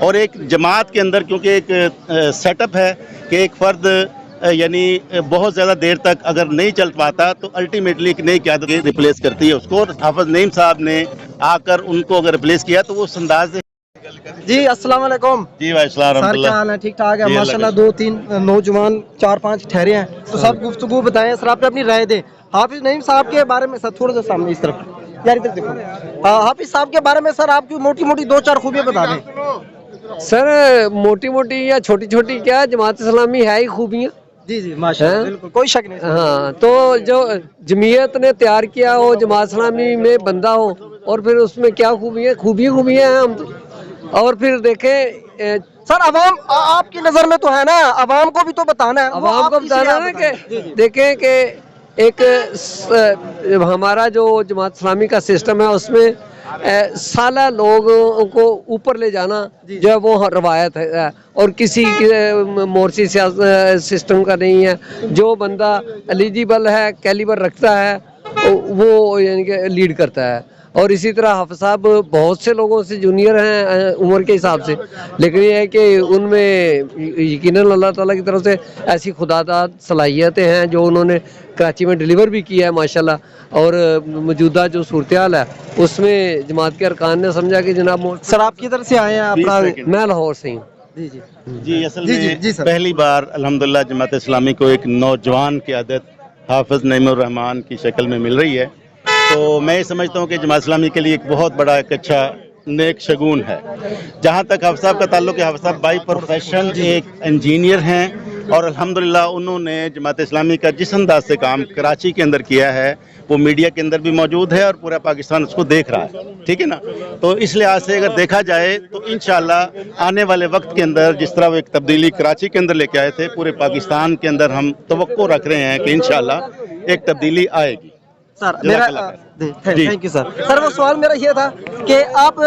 اور ایک جماعت کے اندر کیونکہ ایک سیٹ اپ ہے کہ ایک فرد یعنی بہت زیادہ دیر تک اگر نہیں چل پاتا تو الٹیمیٹلی ایک نئی قیادت ریپلیس کرتی ہے اس کو. اور حافظ نعیم صاحب نے آ کر ان کو اگر ریپلیس کیا تو وہ اس انداز سے. جی السلام علیکم. جی بھائی السلام سر ورحمۃ کیا اللہ. حال ہے؟ ٹھیک ٹھاک ہے جی ماشاء اللہ. 2-3 نوجوان 4-5 ٹھہرے ہیں تو سب گفتگو بتائیں سر, آپ اپنی رائے دیں حافظ نعیم صاحب کے بارے میں. سر تھوڑا سا سامنے اس طرف یار ادھر دیکھو. حافظ صاحب کے بارے میں سر آپ کی موٹی موٹی 2-4 خوبیاں بتا دیں. سر موٹی موٹی یا چھوٹی چھوٹی کیا جماعت اسلامی ہے ہی خوبیاں. جی جی ماشاء اللہ بالکل کوئی شک نہیں. ہاں تو جو جمعیت نے تیار کیا ہو جماعت اسلامی میں بندہ ہو اور پھر اس میں کیا خوبیاں ہیں ہم تو. اور پھر دیکھیں سر عوام آپ کی نظر میں تو ہے نا, عوام کو بھی تو بتانا ہے. عوام کو بتانا نا کہ دیکھیں کہ ایک ہمارا جو جماعت اسلامی کا سسٹم ہے اس میں سالہ لوگوں کو اوپر لے جانا جو ہے وہ روایت ہے اور کسی مورسی سسٹم کا نہیں ہے. جو بندہ ایلیجیبل ہے کیلیبر رکھتا ہے وہ یعنی کہ لیڈ کرتا ہے. اور اسی طرح حافظ صاحب بہت سے لوگوں سے جونیئر ہیں عمر کے حساب سے, لیکن یہ ہے کہ ان میں یقیناً اللہ تعالیٰ کی طرف سے ایسی خدا داد صلاحیتیں ہیں جو انہوں نے کراچی میں ڈیلیور بھی کیا ہے ماشاءاللہ. اور موجودہ جو صورتحال ہے اس میں جماعت کے ارکان نے سمجھا کہ جناب سر آپ کدھر سے آئے ہیں اپنا. میں لاہور سے ہوں. جی اصل میں پہلی بار الحمدللہ جماعت اسلامی کو ایک نوجوان قیادت حافظ نعیم الرحمان کی شکل میں مل رہی ہے. تو میں یہ سمجھتا ہوں کہ جماعت اسلامی کے لیے ایک بہت بڑا ایک اچھا نیک شگون ہے. جہاں تک حافظ صاحب کا تعلق ہے, حافظ صاحب بائی پروفیشن ایک انجینئر ہیں اور الحمدللہ انہوں نے جماعت اسلامی کا جس انداز سے کام کراچی کے اندر کیا ہے وہ میڈیا کے اندر بھی موجود ہے اور پورا پاکستان اس کو دیکھ رہا ہے. ٹھیک ہے نا. تو اس لحاظ سے اگر دیکھا جائے تو انشاءاللہ آنے والے وقت کے اندر جس طرح وہ ایک تبدیلی کراچی کے اندر لے کے آئے تھے, پورے پاکستان کے اندر ہم توقع رکھ رہے ہیں کہ انشاءاللہ ایک تبدیلی آئے گی. سر میرا تھینک یو سر. سر وہ سوال میرا یہ تھا کہ آپ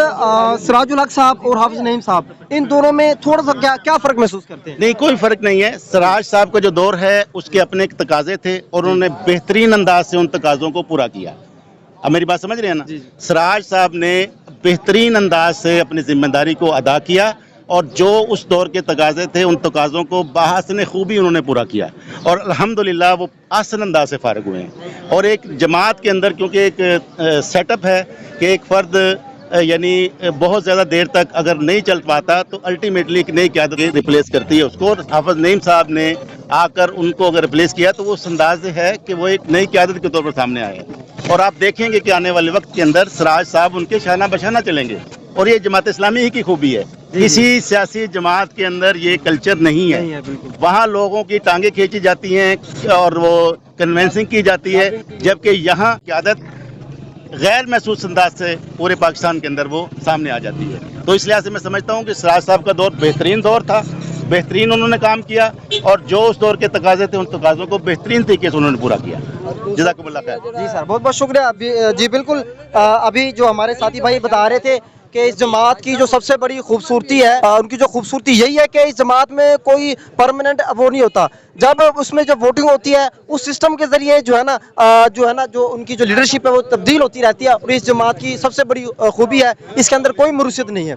سراج الحق صاحب اور حافظ نعیم صاحب ان دونوں میں تھوڑا سا کیا فرق محسوس کرتے ہیں؟ نہیں کوئی فرق نہیں ہے. سراج صاحب کا جو دور ہے اس کے اپنے ایک تقاضے تھے اور انہوں نے بہترین انداز سے ان تقاضوں کو پورا کیا. اب میری بات سمجھ رہے ہیں نا. سراج صاحب نے بہترین انداز سے اپنی ذمہ داری کو ادا کیا اور جو اس دور کے تقاضے تھے ان تقاضوں کو بحسن خوبی انہوں نے پورا کیا اور الحمدللہ وہ آسن انداز سے فارغ ہوئے ہیں. اور ایک جماعت کے اندر کیونکہ ایک سیٹ اپ ہے کہ ایک فرد یعنی بہت زیادہ دیر تک اگر نہیں چل پاتا تو الٹیمیٹلی ایک نئی قیادت ریپلیس کرتی ہے اس کو. اور حافظ نعیم صاحب نے آ کر ان کو اگر ریپلیس کیا تو وہ اس انداز سے ہے کہ وہ ایک نئی قیادت کے طور پر سامنے آئے ہیں. اور آپ دیکھیں گے کہ آنے والے وقت کے اندر سراج صاحب ان کے شانہ بشانہ چلیں گے. اور یہ جماعت اسلامی ہی کی خوبی ہے. کسی سیاسی جماعت کے اندر یہ کلچر نہیں ہے. وہاں لوگوں کی ٹانگیں کھینچی جاتی ہیں اور وہ کنونسنگ کی جاتی ہے, جبکہ یہاں قیادت غیر محسوس انداز سے پورے پاکستان کے اندر وہ سامنے آ جاتی ہے. تو اس لحاظ سے میں سمجھتا ہوں کہ سراج صاحب کا دور بہترین دور تھا, بہترین انہوں نے کام کیا اور جو اس دور کے تقاضے تھے ان تقاضوں کو بہترین طریقے سے انہوں نے پورا کیا. جزاکم اللہ خیر. جی سر بہت بہت شکریہ. جی بالکل ابھی جو ہمارے ساتھی بھائی بتا رہے تھے کہ اس جماعت کی جو سب سے بڑی خوبصورتی ہے, ان کی جو خوبصورتی یہی ہے کہ اس جماعت میں کوئی پرماننٹ وہ نہیں ہوتا. جب اس میں جب ووٹنگ ہوتی ہے اس سسٹم کے ذریعے جو ہے نا جو ان کی جو لیڈرشپ ہے وہ تبدیل ہوتی رہتی ہے. اور اس جماعت کی سب سے بڑی خوبی ہے اس کے اندر کوئی موروثیت نہیں ہے.